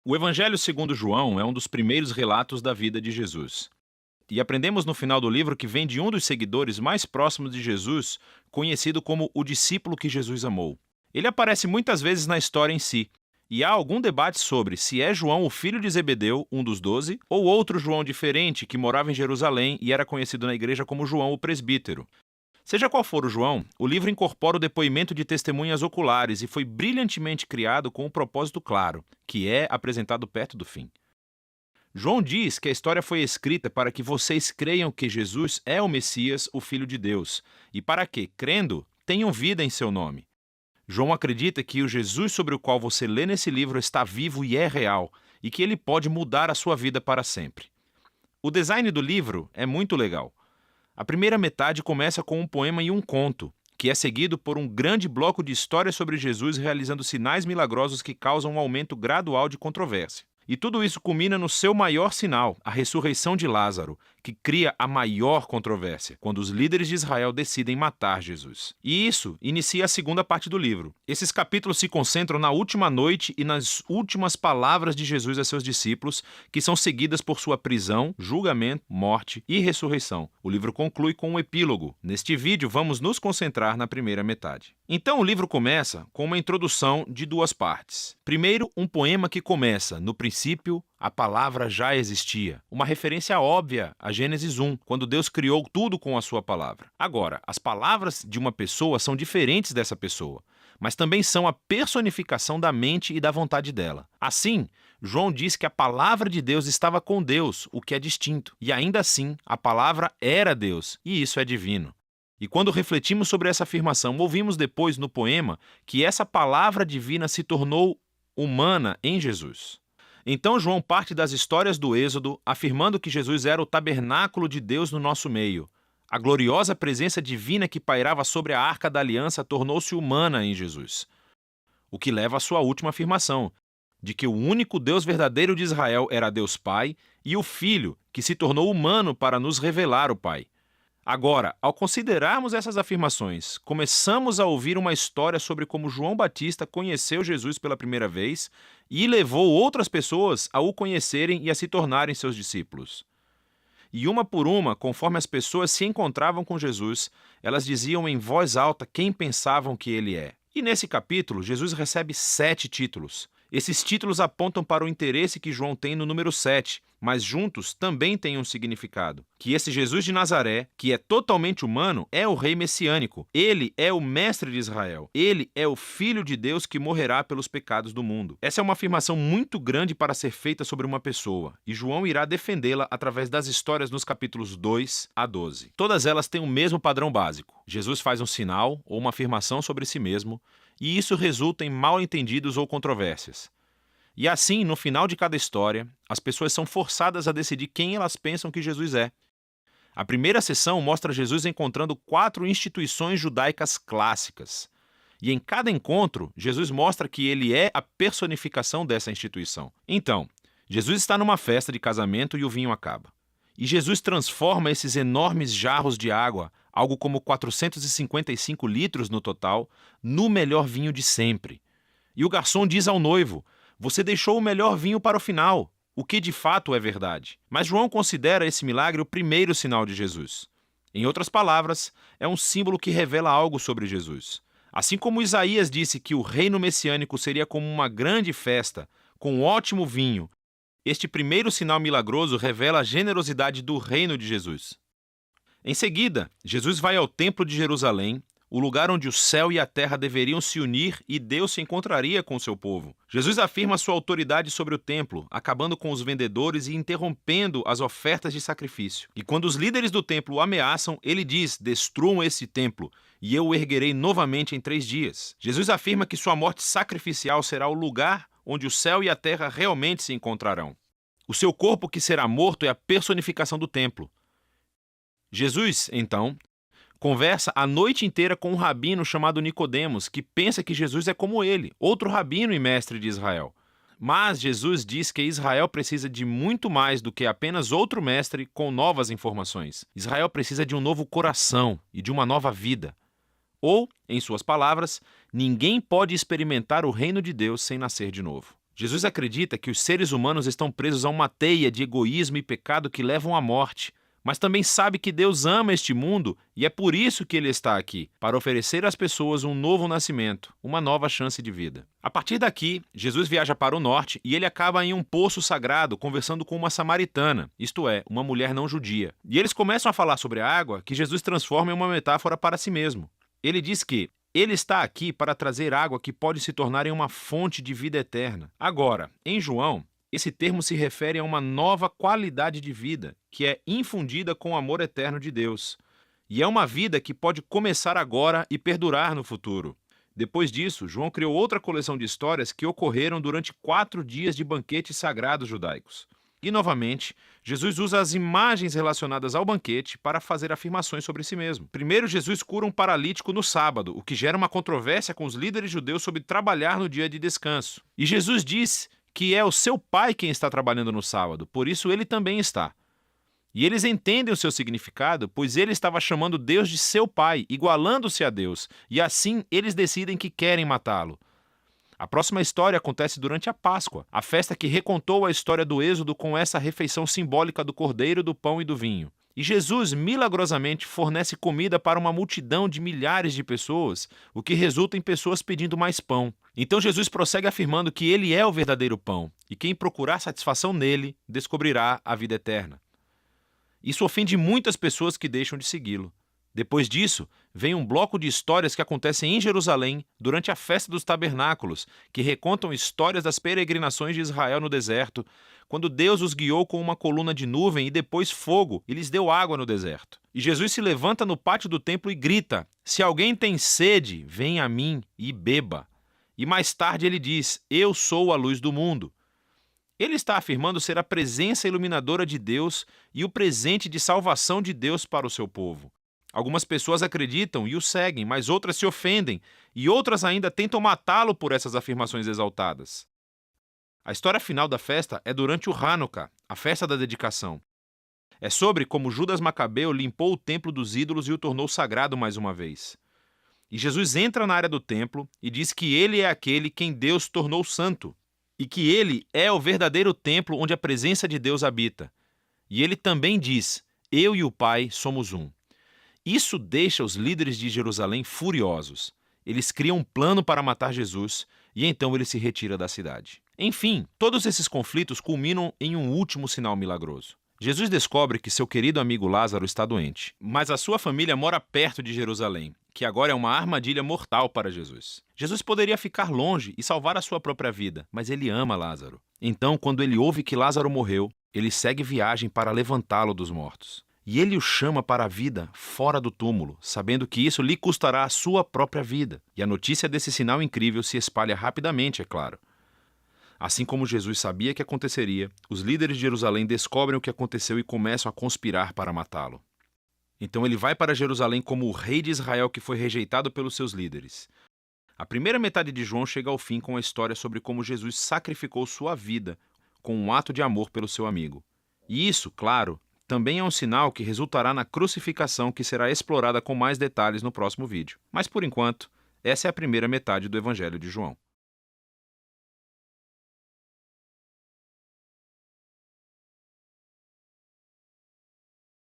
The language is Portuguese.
O Evangelho segundo João é um dos primeiros relatos da vida de Jesus. E aprendemos no final do livro que vem de um dos seguidores mais próximos de Jesus, conhecido como o discípulo que Jesus amou. Ele aparece muitas vezes na história em si, e há algum debate sobre se é João o filho de Zebedeu, um dos 12, ou outro João diferente que morava em Jerusalém e era conhecido na igreja como João o presbítero. Seja qual for o João, o livro incorpora o depoimento de testemunhas oculares e foi brilhantemente criado com um propósito claro, que é apresentado perto do fim. João diz que a história foi escrita para que vocês creiam que Jesus é o Messias, o Filho de Deus, e para que, crendo, tenham vida em seu nome. João acredita que o Jesus sobre o qual você lê nesse livro está vivo e é real, e que ele pode mudar a sua vida para sempre. O design do livro é muito legal. A primeira metade começa com um poema e um conto, que é seguido por um grande bloco de histórias sobre Jesus realizando sinais milagrosos que causam um aumento gradual de controvérsia. E tudo isso culmina no seu maior sinal, a ressurreição de Lázaro, que cria a maior controvérsia, quando os líderes de Israel decidem matar Jesus. E isso inicia a segunda parte do livro. Esses capítulos se concentram na última noite e nas últimas palavras de Jesus a seus discípulos, que são seguidas por sua prisão, julgamento, morte e ressurreição. O livro conclui com um epílogo. Neste vídeo, vamos nos concentrar na primeira metade. Então, o livro começa com uma introdução de duas partes. Primeiro, um poema que começa: no princípio, a palavra já existia. Uma referência óbvia a Gênesis 1, quando Deus criou tudo com a sua palavra. Agora, as palavras de uma pessoa são diferentes dessa pessoa, mas também são a personificação da mente e da vontade dela. Assim, João diz que a palavra de Deus estava com Deus, o que é distinto. E ainda assim, a palavra era Deus, e isso é divino. E quando refletimos sobre essa afirmação, ouvimos depois no poema que essa palavra divina se tornou humana em Jesus. Então João parte das histórias do Êxodo, afirmando que Jesus era o tabernáculo de Deus no nosso meio. A gloriosa presença divina que pairava sobre a Arca da Aliança tornou-se humana em Jesus. O que leva à sua última afirmação, de que o único Deus verdadeiro de Israel era Deus Pai e o Filho, que se tornou humano para nos revelar o Pai. Agora, ao considerarmos essas afirmações, começamos a ouvir uma história sobre como João Batista conheceu Jesus pela primeira vez e levou outras pessoas a o conhecerem e a se tornarem seus discípulos. E uma por uma, conforme as pessoas se encontravam com Jesus, elas diziam em voz alta quem pensavam que ele é. E nesse capítulo, Jesus recebe 7 títulos. Esses títulos apontam para o interesse que João tem no número 7, mas juntos também têm um significado. Que esse Jesus de Nazaré, que é totalmente humano, é o rei messiânico. Ele é o mestre de Israel. Ele é o Filho de Deus que morrerá pelos pecados do mundo. Essa é uma afirmação muito grande para ser feita sobre uma pessoa, e João irá defendê-la através das histórias nos capítulos 2 a 12. Todas elas têm o mesmo padrão básico. Jesus faz um sinal ou uma afirmação sobre si mesmo, e isso resulta em mal-entendidos ou controvérsias. E assim, no final de cada história, as pessoas são forçadas a decidir quem elas pensam que Jesus é. A primeira sessão mostra Jesus encontrando 4 instituições judaicas clássicas. E em cada encontro, Jesus mostra que ele é a personificação dessa instituição. Então, Jesus está numa festa de casamento e o vinho acaba. E Jesus transforma esses enormes jarros de água, algo como 455 litros no total, no melhor vinho de sempre. E o garçom diz ao noivo: "Você deixou o melhor vinho para o final", o que de fato é verdade. Mas João considera esse milagre o primeiro sinal de Jesus. Em outras palavras, é um símbolo que revela algo sobre Jesus. Assim como Isaías disse que o reino messiânico seria como uma grande festa, com ótimo vinho, este primeiro sinal milagroso revela a generosidade do reino de Jesus. Em seguida, Jesus vai ao Templo de Jerusalém, o lugar onde o céu e a terra deveriam se unir e Deus se encontraria com seu povo. Jesus afirma sua autoridade sobre o templo, acabando com os vendedores e interrompendo as ofertas de sacrifício. E quando os líderes do templo o ameaçam, ele diz: "Destruam esse templo, e eu o erguerei novamente em 3 dias." Jesus afirma que sua morte sacrificial será o lugar onde o céu e a terra realmente se encontrarão. O seu corpo que será morto é a personificação do templo. Jesus, então, conversa a noite inteira com um rabino chamado Nicodemos, que pensa que Jesus é como ele, outro rabino e mestre de Israel. Mas Jesus diz que Israel precisa de muito mais do que apenas outro mestre com novas informações. Israel precisa de um novo coração e de uma nova vida. Ou, em suas palavras, ninguém pode experimentar o reino de Deus sem nascer de novo. Jesus acredita que os seres humanos estão presos a uma teia de egoísmo e pecado que levam à morte, mas também sabe que Deus ama este mundo e é por isso que ele está aqui, para oferecer às pessoas um novo nascimento, uma nova chance de vida. A partir daqui, Jesus viaja para o norte e ele acaba em um poço sagrado conversando com uma samaritana, isto é, uma mulher não judia. E eles começam a falar sobre a água que Jesus transforma em uma metáfora para si mesmo. Ele diz que ele está aqui para trazer água que pode se tornar em uma fonte de vida eterna. Agora, em João, esse termo se refere a uma nova qualidade de vida, que é infundida com o amor eterno de Deus. E é uma vida que pode começar agora e perdurar no futuro. Depois disso, João criou outra coleção de histórias que ocorreram durante 4 dias de banquetes sagrados judaicos. E, novamente, Jesus usa as imagens relacionadas ao banquete para fazer afirmações sobre si mesmo. Primeiro, Jesus cura um paralítico no sábado, o que gera uma controvérsia com os líderes judeus sobre trabalhar no dia de descanso. E Jesus diz que é o seu pai quem está trabalhando no sábado, por isso ele também está. E eles entendem o seu significado, pois ele estava chamando Deus de seu pai, igualando-se a Deus, e assim eles decidem que querem matá-lo. A próxima história acontece durante a Páscoa, a festa que recontou a história do Êxodo com essa refeição simbólica do cordeiro, do pão e do vinho. E Jesus, milagrosamente, fornece comida para uma multidão de milhares de pessoas, o que resulta em pessoas pedindo mais pão. Então Jesus prossegue afirmando que ele é o verdadeiro pão, e quem procurar satisfação nele, descobrirá a vida eterna. Isso ofende muitas pessoas que deixam de segui-lo. Depois disso, vem um bloco de histórias que acontecem em Jerusalém durante a festa dos tabernáculos, que recontam histórias das peregrinações de Israel no deserto, quando Deus os guiou com uma coluna de nuvem e depois fogo e lhes deu água no deserto. E Jesus se levanta no pátio do templo e grita: "Se alguém tem sede, venha a mim e beba." E mais tarde ele diz: "Eu sou a luz do mundo." Ele está afirmando ser a presença iluminadora de Deus e o presente de salvação de Deus para o seu povo. Algumas pessoas acreditam e o seguem, mas outras se ofendem, e outras ainda tentam matá-lo por essas afirmações exaltadas. A história final da festa é durante o Hanukkah, a festa da dedicação. É sobre como Judas Macabeu limpou o templo dos ídolos e o tornou sagrado mais uma vez. E Jesus entra na área do templo e diz que ele é aquele quem Deus tornou santo, e que ele é o verdadeiro templo onde a presença de Deus habita. E ele também diz: "Eu e o Pai somos um." Isso deixa os líderes de Jerusalém furiosos. Eles criam um plano para matar Jesus e então ele se retira da cidade. Enfim, todos esses conflitos culminam em um último sinal milagroso. Jesus descobre que seu querido amigo Lázaro está doente, mas a sua família mora perto de Jerusalém, que agora é uma armadilha mortal para Jesus. Jesus poderia ficar longe e salvar a sua própria vida, mas ele ama Lázaro. Então, quando ele ouve que Lázaro morreu, ele segue viagem para levantá-lo dos mortos. E ele o chama para a vida fora do túmulo, sabendo que isso lhe custará a sua própria vida. E a notícia desse sinal incrível se espalha rapidamente, é claro. Assim como Jesus sabia que aconteceria, os líderes de Jerusalém descobrem o que aconteceu e começam a conspirar para matá-lo. Então ele vai para Jerusalém como o rei de Israel que foi rejeitado pelos seus líderes. A primeira metade de João chega ao fim com a história sobre como Jesus sacrificou sua vida com um ato de amor pelo seu amigo. E isso, claro, também é um sinal que resultará na crucificação que será explorada com mais detalhes no próximo vídeo. Mas por enquanto, essa é a primeira metade do Evangelho de João.